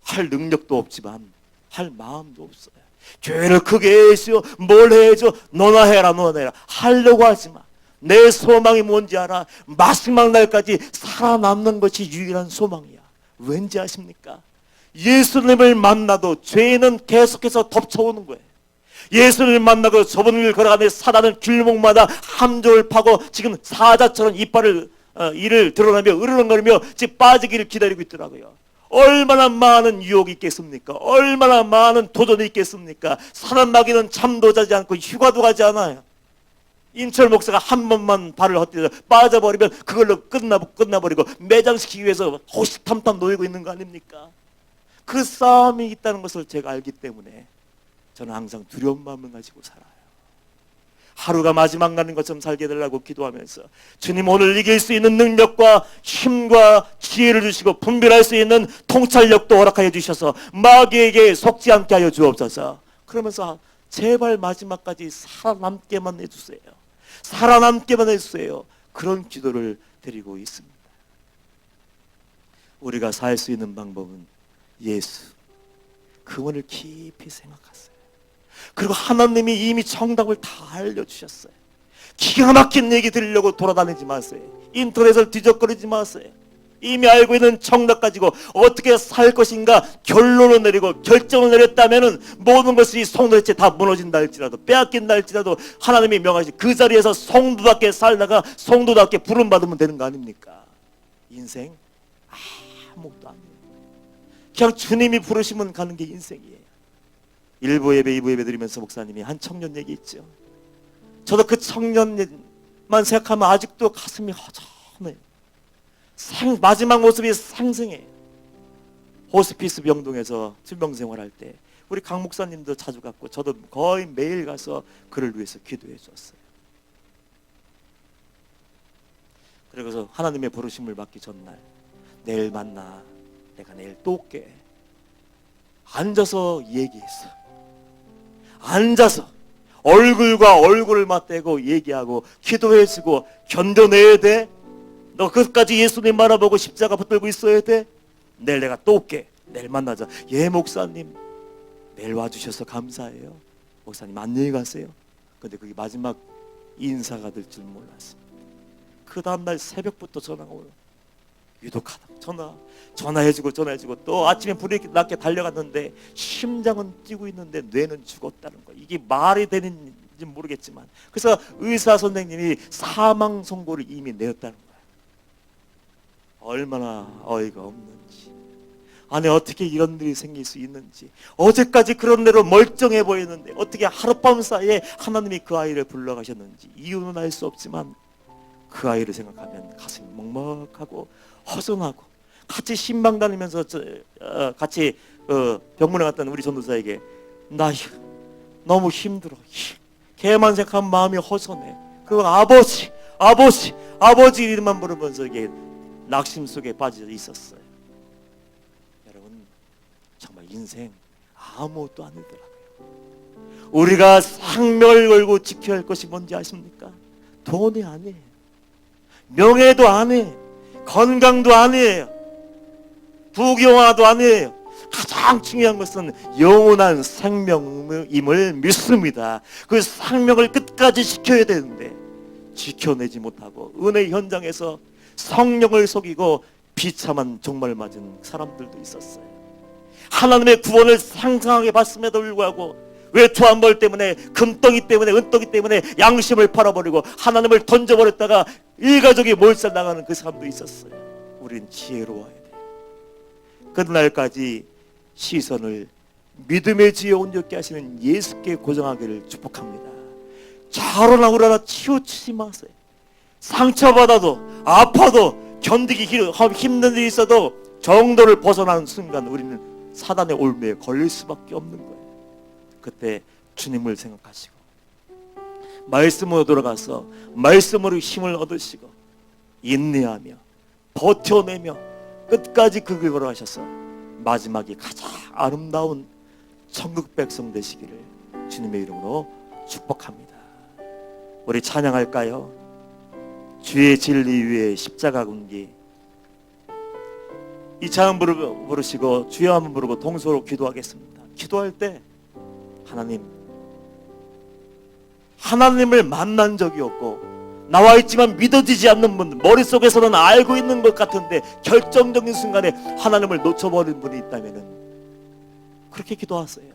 할 능력도 없지만 할 마음도 없어요. 교회를 크게 해야죠. 뭘 해야죠. 너나 해라 너나 해라. 하려고 하지 마. 내 소망이 뭔지 알아. 마지막 날까지 살아남는 것이 유일한 소망이야. 왠지 아십니까? 예수님을 만나도 죄는 계속해서 덮쳐오는 거예요. 예수님을 만나고 좁은 길을 걸어가며 사단은 길목마다 함정을 파고 지금 사자처럼 이를 드러내며 으르렁거리며 지금 빠지기를 기다리고 있더라고요. 얼마나 많은 유혹이 있겠습니까? 얼마나 많은 도전이 있겠습니까? 살아나기는 잠도 자지 않고 휴가도 가지 않아요. 인철 목사가 한 번만 발을 헛디뎌서 빠져버리면 그걸로 끝나버리고 매장시키기 위해서 호시탐탐 놓이고 있는 거 아닙니까? 그 싸움이 있다는 것을 제가 알기 때문에 저는 항상 두려운 마음을 가지고 살아요. 하루가 마지막 날인 것처럼 살게 되려고 기도하면서 주님 오늘 이길 수 있는 능력과 힘과 지혜를 주시고 분별할 수 있는 통찰력도 허락하여 주셔서 마귀에게 속지 않게 하여 주옵소서. 그러면서 제발 마지막까지 살아남게만 해주세요. 살아남게만 해주세요. 그런 기도를 드리고 있습니다. 우리가 살 수 있는 방법은 예수 그분을 깊이 생각하세요. 그리고 하나님이 이미 정답을 다 알려주셨어요. 기가 막힌 얘기 들으려고 돌아다니지 마세요. 인터넷을 뒤적거리지 마세요. 이미 알고 있는 정답 가지고 어떻게 살 것인가 결론을 내리고 결정을 내렸다면 모든 것이 성도대체 다 무너진다 할지라도 빼앗긴다 할지라도 하나님이 명하신 그 자리에서 성도답게 살다가 성도답게 부름받으면 되는 거 아닙니까? 인생 아무것도 안 돼요. 그냥 주님이 부르시면 가는 게 인생이에요. 1부 예배 2부 예배 드리면서 목사님이 한 청년 얘기 있죠. 저도 그 청년만 생각하면 아직도 가슴이 허전해요. 마지막 모습이 상승해요. 호스피스 병동에서 질병생활할 때 우리 강 목사님도 자주 갔고 저도 거의 매일 가서 그를 위해서 기도해 줬어요. 그래서 하나님의 부르심을 받기 전날 내일 만나 내가 내일 또 올게. 앉아서 얘기했어. 앉아서 얼굴과 얼굴을 맞대고 얘기하고 기도해주고 견뎌내야 돼. 너 끝까지 예수님 바라보고 십자가 붙들고 있어야 돼. 내일 내가 또 올게. 내일 만나자. 예 목사님 내일 와주셔서 감사해요. 목사님 안녕히 가세요. 근데 그게 마지막 인사가 될 줄 몰랐습니다. 그 다음날 새벽부터 전화가 오요. 유독하다. 전화해주고 또 아침에 불이 낮게 달려갔는데 심장은 뛰고 있는데 뇌는 죽었다는 거. 이게 말이 되는지 모르겠지만 그래서 의사 선생님이 사망 선고를 이미 내렸다는 거예요. 얼마나 어이가 없는지. 아니 어떻게 이런 일이 생길 수 있는지. 어제까지 그런 대로 멀쩡해 보이는데 어떻게 하룻밤 사이에 하나님이 그 아이를 불러가셨는지 이유는 알 수 없지만 그 아이를 생각하면 가슴이 먹먹하고 허전하고 같이 신방 다니면서 같이 병문에 갔던 우리 전도사에게 나 너무 힘들어. 걔만 생각하면 마음이 허전해. 그리고 아버지 이름만 부르면서 이게 낙심 속에 빠져 있었어요. 인생 아무것도 아니더라고요. 우리가 생명을 걸고 지켜야 할 것이 뭔지 아십니까? 돈이 아니에요. 명예도 아니에요. 건강도 아니에요. 부귀영화도 아니에요. 가장 중요한 것은 영원한 생명임을 믿습니다. 그 생명을 끝까지 지켜야 되는데 지켜내지 못하고 은혜 현장에서 성령을 속이고 비참한 종말을 맞은 사람들도 있었어요. 하나님의 구원을 상상하게 봤음에도 불구하고 외투한벌 때문에, 금덩이 때문에, 은덩이 때문에 양심을 팔아버리고 하나님을 던져버렸다가 일가족이 몰살당하는 그 사람도 있었어요. 우린 지혜로워야 돼요. 그날까지 시선을 믿음의 지혜에 온전케 하시는 예수께 고정하기를 축복합니다. 좌로나 우로나 치우치지 마세요. 상처받아도 아파도 견디기 힘든 일이 있어도 정도를 벗어나는 순간 우리는 사단의 올매에 걸릴 수밖에 없는 거예요. 그때 주님을 생각하시고 말씀으로 돌아가서 말씀으로 힘을 얻으시고 인내하며 버텨내며 끝까지 그 길 걸어가셔서 마지막에 가장 아름다운 천국 백성 되시기를 주님의 이름으로 축복합니다. 우리 찬양할까요? 주의 진리 위에 십자가 군기. 이 찬양 부르시고 주여 한번 부르고 동서로 기도하겠습니다. 기도할 때 하나님을 만난 적이 없고 나와 있지만 믿어지지 않는 분, 머릿속에서는 알고 있는 것 같은데 결정적인 순간에 하나님을 놓쳐버린 분이 있다면 그렇게 기도하세요.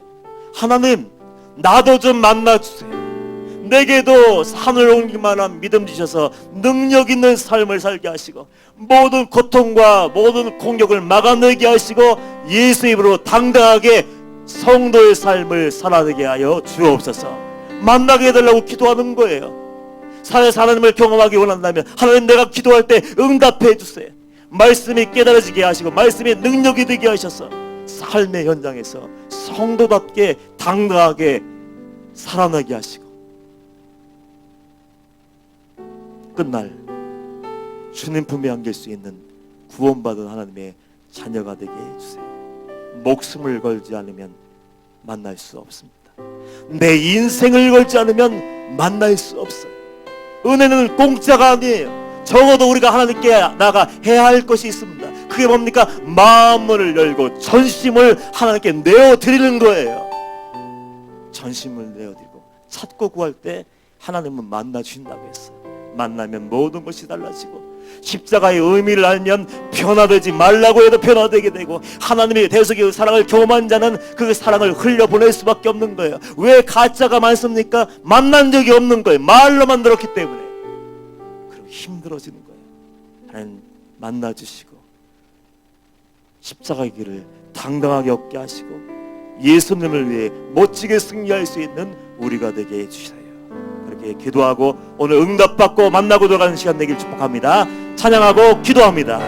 하나님, 나도 좀 만나주세요. 내게도 산을 옮길 만한 믿음 주셔서 능력 있는 삶을 살게 하시고 모든 고통과 모든 공격을 막아내게 하시고 예수의 이름으로 당당하게 성도의 삶을 살아내게 하여 주옵소서. 만나게 해달라고 기도하는 거예요. 살아서 하나님을 경험하기 원한다면 하나님, 내가 기도할 때 응답해 주세요. 말씀이 깨달아지게 하시고 말씀이 능력이 되게 하셔서 삶의 현장에서 성도답게 당당하게 살아나게 하시고 끝날 주님 품에 안길 수 있는 구원받은 하나님의 자녀가 되게 해주세요. 목숨을 걸지 않으면 만날 수 없습니다. 내 인생을 걸지 않으면 만날 수 없어요. 은혜는 공짜가 아니에요. 적어도 우리가 하나님께 나아가 해야 할 것이 있습니다. 그게 뭡니까? 마음을 열고 전심을 하나님께 내어드리는 거예요. 전심을 내어드리고 찾고 구할 때 하나님은 만나주신다고 했어요. 만나면 모든 것이 달라지고 십자가의 의미를 알면 변화되지 말라고 해도 변화되게 되고 하나님의 대속의 사랑을 경험한 자는 그 사랑을 흘려보낼 수밖에 없는 거예요. 왜 가짜가 많습니까? 만난 적이 없는 거예요. 말로만 들었기 때문에. 그리고 힘들어지는 거예요. 하나님 만나주시고 십자가의 길을 당당하게 얻게 하시고 예수님을 위해 멋지게 승리할 수 있는 우리가 되게 해주세요. 그렇게 기도하고 오늘 응답받고 만나고 들어가는 시간 되길 축복합니다. 찬양하고 기도합니다.